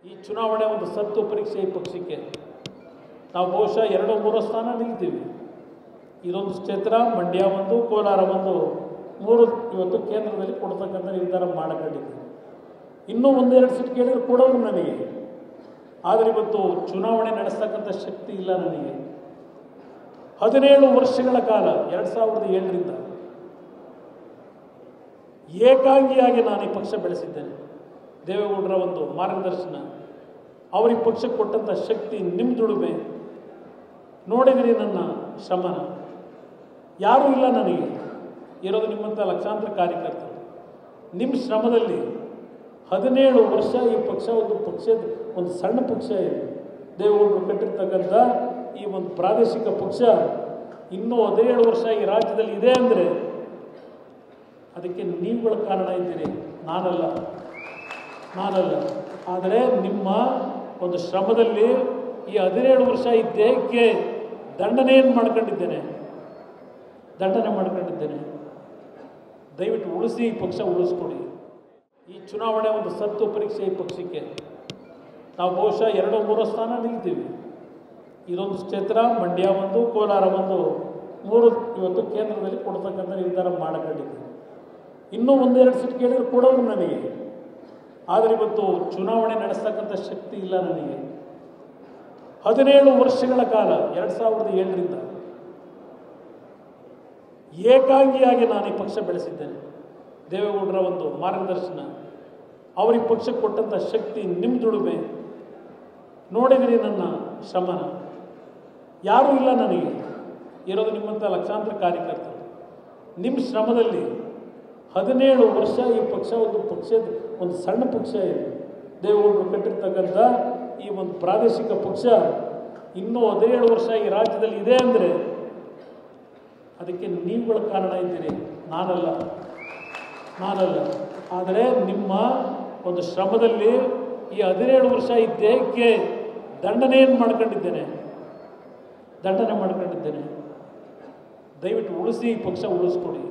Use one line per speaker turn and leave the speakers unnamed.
ಈ ಚುನಾವಣೆ ಒಂದು ಸತ್ತು ಪರೀಕ್ಷೆ ಈ ಪಕ್ಷಕ್ಕೆ. ನಾವು ಬಹುಶಃ 2-3 ಸ್ಥಾನ ನಿಲ್ತೀವಿ. ಇದೊಂದು ಕ್ಷೇತ್ರ, ಮಂಡ್ಯ ಒಂದು, ಕೋಲಾರ ಒಂದು, 3 ಇವತ್ತು ಕೇಂದ್ರದಲ್ಲಿ ಕೊಡ್ತಕ್ಕಂಥ ನಿರ್ಧಾರ ಮಾಡಿಕೊಂಡಿದ್ದೀವಿ. ಇನ್ನೂ 1-2 ಸೀಟ್ ಕೇಳಿದ್ರು ಕೊಡೋರು ನನಗೆ. ಆದರೆ ಇವತ್ತು ಚುನಾವಣೆ ನಡೆಸ್ತಕ್ಕಂಥ ಶಕ್ತಿ ಇಲ್ಲ ನನಗೆ. 17 ವರ್ಷಗಳ ಕಾಲ 2007ರಿಂದ ಏಕಾಂಗಿಯಾಗಿ ನಾನು ಈ ಪಕ್ಷ ಬೆಳೆಸಿದ್ದೇನೆ. ದೇವೇಗೌಡರ ಒಂದು ಮಾರ್ಗದರ್ಶನ, ಅವರಿಗೆ ಪಕ್ಷಕ್ಕೆ ಕೊಟ್ಟಂಥ ಶಕ್ತಿ, ನಿಮ್ಮ ದುಡಿಮೆ ನೋಡಿದಿರಿ. ನನ್ನ ಶ್ರಮನ ಯಾರೂ ಇಲ್ಲ ನನಗೆ, ಇರೋದು ನಿಮ್ಮಂಥ ಲಕ್ಷಾಂತರ ಕಾರ್ಯಕರ್ತರು. ನಿಮ್ಮ ಶ್ರಮದಲ್ಲಿ 17 ವರ್ಷ ಈ ಪಕ್ಷ ಒಂದು ಸಣ್ಣ ಪಕ್ಷ ಇದೆ. ದೇವೇಗೌಡರು ಕಟ್ಟಿರ್ತಕ್ಕಂಥ ಈ ಒಂದು ಪ್ರಾದೇಶಿಕ ಪಕ್ಷ ಇನ್ನೂ 17 ವರ್ಷ ಈ ರಾಜ್ಯದಲ್ಲಿ ಇದೆ ಅಂದರೆ ಅದಕ್ಕೆ ನೀವುಗಳ ಕಾರಣ ಇದ್ದೀರಿ, ನಾನಲ್ಲ. ಆದರೆ ನಿಮ್ಮ ಒಂದು ಶ್ರಮದಲ್ಲಿ ಈ 17 ವರ್ಷ ಈ ದೇಹಕ್ಕೆ ದಂಡನೆ ಮಾಡ್ಕೊಂಡಿದ್ದೇನೆ. ದಯವಿಟ್ಟು ಉಳಿಸಿ, ಈ ಪಕ್ಷ ಉಳಿಸ್ಕೊಡಿ. ಈ ಚುನಾವಣೆ ಒಂದು ಸತ್ತು ಪರೀಕ್ಷೆ ಈ ಪಕ್ಷಕ್ಕೆ. ನಾವು ಬಹುಶಃ 2-3 ಸ್ಥಾನ ನಿಲ್ತೀವಿ. ಇದೊಂದು ಕ್ಷೇತ್ರ, ಮಂಡ್ಯ ಒಂದು, ಕೋಲಾರ ಒಂದು, 3 ಇವತ್ತು ಕೇಂದ್ರದಲ್ಲಿ ಕೊಡ್ತಕ್ಕಂಥ ನಿರ್ಧಾರ ಮಾಡಿಕೊಂಡಿದ್ದೀವಿ. ಇನ್ನೂ 1-2 ಸೀಟ್ ಕೇಳಿದ್ರು ಕೊಡೋರು ನನಗೆ. ಆದರೆ ಇವತ್ತು ಚುನಾವಣೆ ನಡೆಸ್ತಕ್ಕಂಥ ಶಕ್ತಿ ಇಲ್ಲ ನನಗೆ. 17 ವರ್ಷಗಳ ಕಾಲ 2007ರಿಂದ ಏಕಾಂಗಿಯಾಗಿ ನಾನು ಈ ಪಕ್ಷ ಬೆಳೆಸಿದ್ದೇನೆ. ದೇವೇಗೌಡರ ಒಂದು ಮಾರ್ಗದರ್ಶನ, ಅವರಿಗೆ ಪಕ್ಷಕ್ಕೆ ಕೊಟ್ಟಂಥ ಶಕ್ತಿ, ನಿಮ್ಮ ದುಡಿಮೆ ನೋಡಿದಿರಿ. ನನ್ನ ಶ್ರಮನ ಯಾರೂ ಇಲ್ಲ ನನಗೆ, ಇರೋದು ನಿಮ್ಮಂಥ ಲಕ್ಷಾಂತರ ಕಾರ್ಯಕರ್ತರು. ನಿಮ್ಮ ಶ್ರಮದಲ್ಲಿ 17 ವರ್ಷ ಈ ಪಕ್ಷ ಒಂದು ಸಣ್ಣ ಪಕ್ಷ ಇದೆ. ದೇವೇಗೌಡರು ಕಟ್ಟಿರ್ತಕ್ಕಂಥ ಈ ಒಂದು ಪ್ರಾದೇಶಿಕ ಪಕ್ಷ ಇನ್ನೂ 17 ವರ್ಷ ಈ ರಾಜ್ಯದಲ್ಲಿ ಇದೆ ಅಂದರೆ ಅದಕ್ಕೆ ನೀವುಗಳ ಕಾರಣ ಇದ್ದೀರಿ, ನಾನಲ್ಲ. ಆದರೆ ನಿಮ್ಮ ಒಂದು ಶ್ರಮದಲ್ಲಿ ಈ 17 ವರ್ಷ ಈ ದೇಹಕ್ಕೆ ದಂಡನೆ ಮಾಡ್ಕೊಂಡಿದ್ದೇನೆ. ದಯವಿಟ್ಟು ಉಳಿಸಿ, ಈ ಪಕ್ಷ ಉಳಿಸ್ಕೊಡಿ.